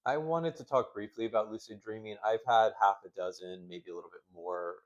I wanted to talk briefly about lucid dreaming. I've had half a dozen, maybe a little bit more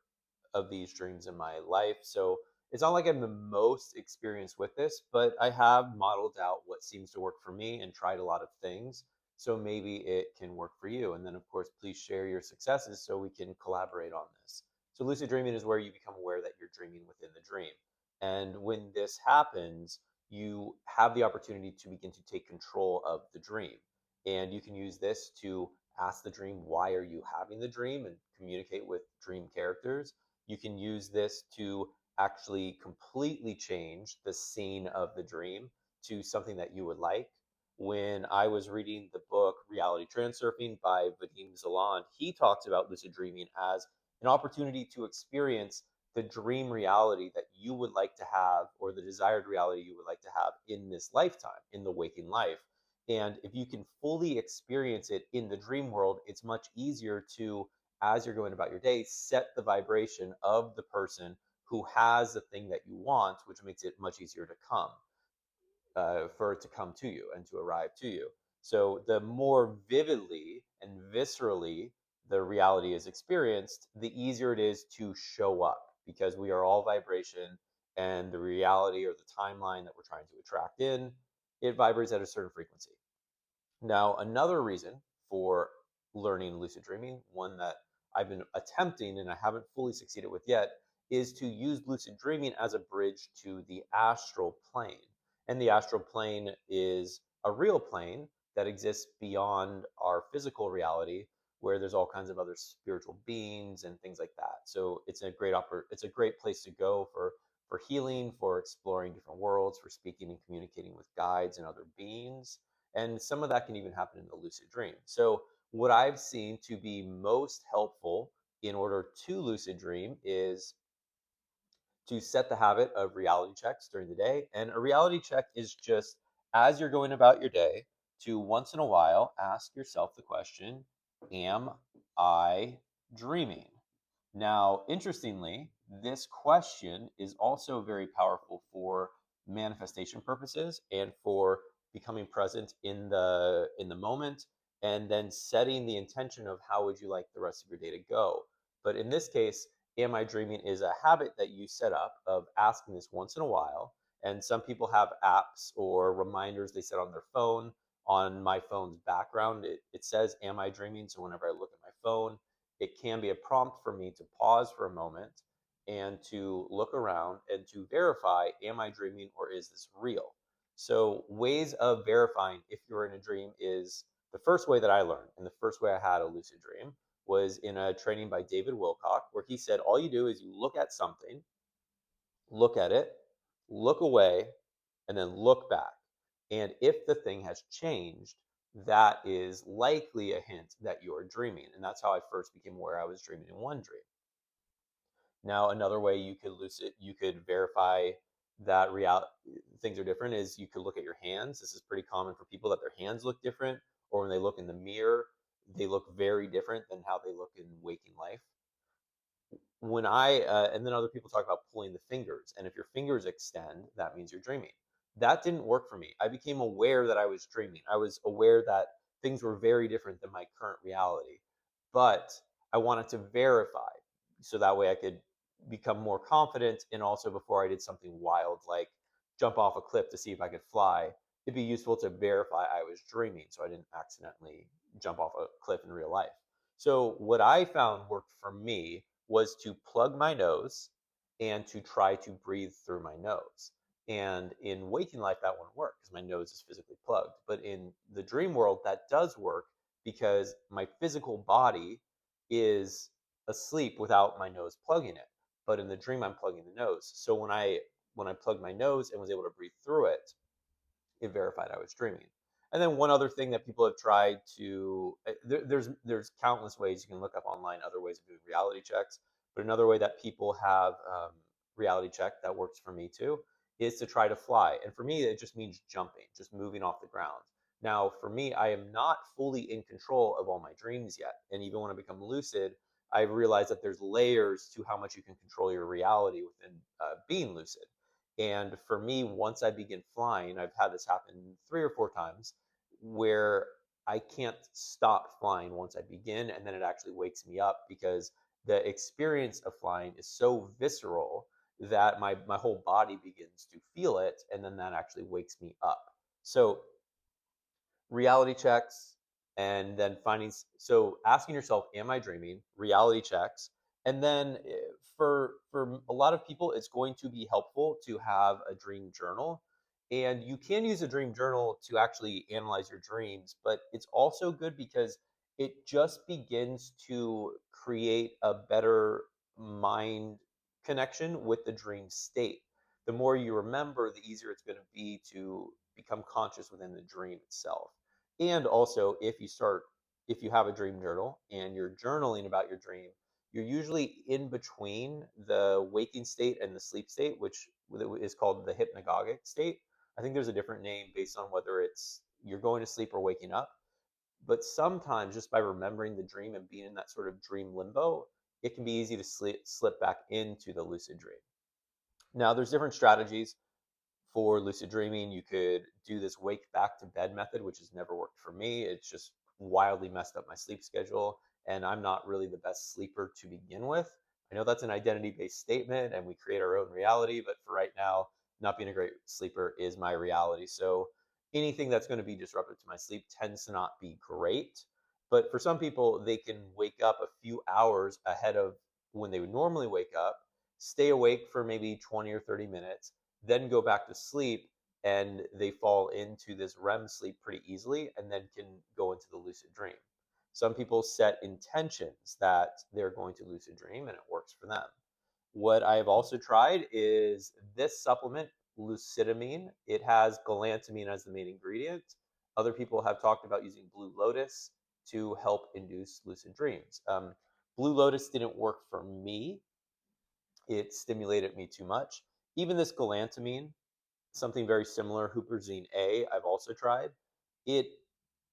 of these dreams in my life. So it's not like I'm the most experienced with this, but I have modeled out what seems to work for me and tried a lot of things. So maybe it can work for you. And then, of course, please share your successes so we can collaborate on this. So, lucid dreaming is where you become aware that you're dreaming within the dream. And when this happens, you have the opportunity to begin to take control of the dream. And you can use this to ask the dream, why are you having the dream, and communicate with dream characters. You can use this to actually completely change the scene of the dream to something that you would like. When I was reading the book Reality Transurfing by Vadim Zalan, he talks about lucid dreaming as an opportunity to experience the dream reality that you would like to have, or the desired reality you would like to have in this lifetime, in the waking life. And if you can fully experience it in the dream world, it's much easier to, as you're going about your day, set the vibration of the person who has the thing that you want, which makes it much easier to come, for it to come to you and to arrive to you. So the more vividly and viscerally the reality is experienced, the easier it is to show up, because we are all vibration, and the reality or the timeline that we're trying to attract in, it vibrates at a certain frequency. Now, another reason for learning lucid dreaming, one that I've been attempting and I haven't fully succeeded with yet, is to use lucid dreaming as a bridge to the astral plane. And the astral plane is a real plane that exists beyond our physical reality, where there's all kinds of other spiritual beings and things like that. So it's a great place to go for healing, for exploring different worlds, for speaking and communicating with guides and other beings. And some of that can even happen in the lucid dream. So, what I've seen to be most helpful in order to lucid dream is to set the habit of reality checks during the day. And a reality check is just, as you're going about your day, to once in a while ask yourself the question, am I dreaming? Now, interestingly, this question is also very powerful for manifestation purposes and for becoming present in the moment, and then setting the intention of how would you like the rest of your day to go. But in this case, am I dreaming is a habit that you set up of asking this once in a while. And some people have apps or reminders they set on their phone. On my phone's background, it says, am I dreaming? So whenever I look at my phone, it can be a prompt for me to pause for a moment and to look around and to verify, am I dreaming or is this real? So, ways of verifying if you're in a dream is the first way that I learned, and the first way I had a lucid dream was in a training by David Wilcock, where he said all you do is you look at something, look at it, look away, and then look back. And if the thing has changed, that is likely a hint that you're dreaming. And that's how I first became aware I was dreaming in one dream. Now, another way you could verify that things are different is you could look at your hands. This is pretty common for people that their hands look different, or when they look in the mirror, they look very different than how they look in waking life. And then other people talk about pulling the fingers, and if your fingers extend, that means you're dreaming. That didn't work for me. I became aware that I was dreaming. I was aware that things were very different than my current reality, but I wanted to verify, so that way I could become more confident. And also, before I did something wild like jump off a cliff to see if I could fly, it'd be useful to verify I was dreaming so I didn't accidentally jump off a cliff in real life. So what I found worked for me was to plug my nose and to try to breathe through my nose. And in waking life, that wouldn't work because my nose is physically plugged. But in the dream world, that does work because my physical body is asleep without my nose plugging it. But in the dream, I'm plugging the nose. So when I plugged my nose and was able to breathe through it, it verified I was dreaming. And then one other thing that people have tried to there's countless ways you can look up online other ways of doing reality checks, but another way that people have reality check that works for me too is to try to fly. And for me, it just means jumping, just moving off the ground. Now, for me, I am not fully in control of all my dreams yet, and even when I become lucid, I realize that there's layers to how much you can control your reality within being lucid. And for me, once I begin flying, I've had this happen 3 or 4 times where I can't stop flying once I begin, and then it actually wakes me up because the experience of flying is so visceral that my whole body begins to feel it, and then that actually wakes me up. So reality checks, and then so asking yourself, am I dreaming? Reality checks. And then for a lot of people, it's going to be helpful to have a dream journal. And you can use a dream journal to actually analyze your dreams, but it's also good because it just begins to create a better mind connection with the dream state. The more you remember, the easier it's going to be to become conscious within the dream itself. And also, if you have a dream journal and you're journaling about your dream, you're usually in between the waking state and the sleep state, which is called the hypnagogic state. I think there's a different name based on whether it's you're going to sleep or waking up. But sometimes, just by remembering the dream and being in that sort of dream limbo, it can be easy to slip back into the lucid dream. Now, there's different strategies for lucid dreaming. You could do this wake back to bed method, which has never worked for me. It's just wildly messed up my sleep schedule, and I'm not really the best sleeper to begin with. I know that's an identity based statement and we create our own reality, but for right now, not being a great sleeper is my reality. So anything that's going to be disruptive to my sleep tends to not be great. But for some people, they can wake up a few hours ahead of when they would normally wake up, stay awake for maybe 20 or 30 minutes, then go back to sleep, and they fall into this REM sleep pretty easily and then can go into the lucid dream. Some people set intentions that they're going to lucid dream and it works for them. What I've also tried is this supplement, lucidamine. It has galantamine as the main ingredient. Other people have talked about using Blue Lotus to help induce lucid dreams. Blue Lotus didn't work for me. It stimulated me too much. Even this galantamine, something very similar, huperzine A, I've also tried. It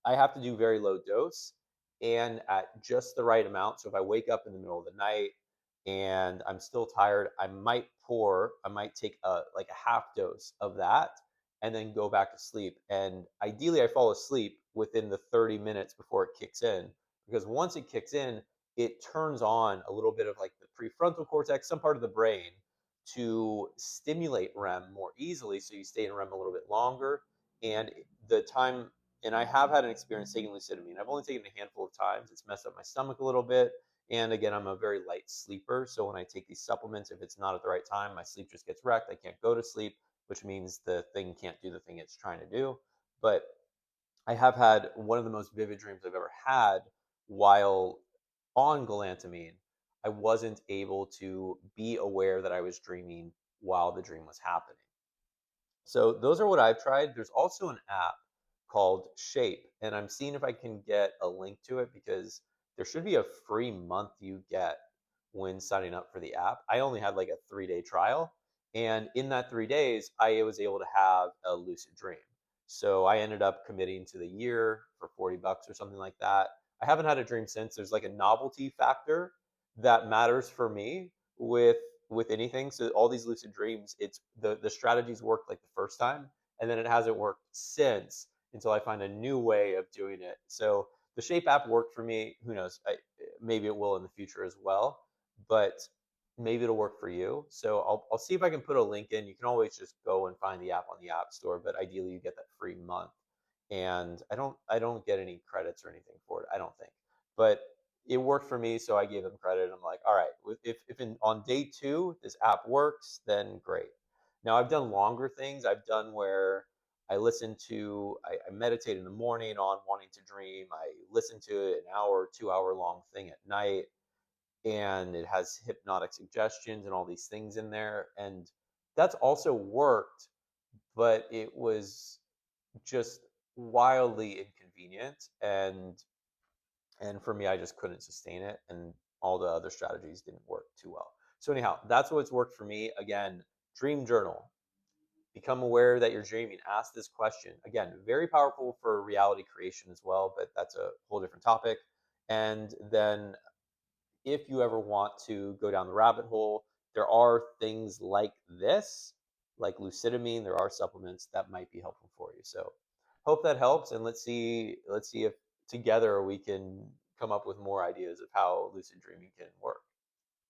I have to do very low dose and at just the right amount. So if I wake up in the middle of the night and I'm still tired, I might take a half dose of that and then go back to sleep. And ideally I fall asleep within the 30 minutes before it kicks in, because once it kicks in, it turns on a little bit of like the prefrontal cortex, some part of the brain, to stimulate REM more easily so you stay in REM a little bit longer. And the time and I have had an experience taking lucidamine. I've only taken it a handful of times. It's messed up my stomach a little bit. And again, I'm a very light sleeper. So when I take these supplements, if it's not at the right time, my sleep just gets wrecked. I can't go to sleep, which means the thing can't do the thing it's trying to do. But I have had one of the most vivid dreams I've ever had while on galantamine. I wasn't able to be aware that I was dreaming while the dream was happening. So those are what I've tried. There's also an app called Shape, and I'm seeing if I can get a link to it because there should be a free month you get when signing up for the app. I only had like a 3-day trial, and in that 3 days, I was able to have a lucid dream. So I ended up committing to the year for 40 bucks or something like that. I haven't had a dream since. There's like a novelty factor that matters for me with anything. So all these lucid dreams, it's the strategies worked like the first time, and then it hasn't worked since until I find a new way of doing it. So the Shape app worked for me. Who knows? Maybe it will in the future as well, but maybe it'll work for you. So I'll see if I can put a link in. You can always just go and find the app on the App Store, but ideally you get that free month. And I don't get any credits or anything for it. I don't think, but it worked for me, so I gave them credit. I'm like, all right, on day two this app works, then great. Now I've done longer things. I've done where I meditate in the morning on wanting to dream. I listen to an hour, 2 hour long thing at night, and it has hypnotic suggestions and all these things in there, and that's also worked, but it was just wildly inconvenient, and for me, I just couldn't sustain it, and all the other strategies didn't work too well. So anyhow, that's what's worked for me. Again, dream journal. Become aware that you're dreaming. Ask this question. Again, very powerful for reality creation as well, but that's a whole different topic. And then if you ever want to go down the rabbit hole, there are things like this, like lucidamine. There are supplements that might be helpful for you. So hope that helps, and let's see if together we can come up with more ideas of how lucid dreaming can work.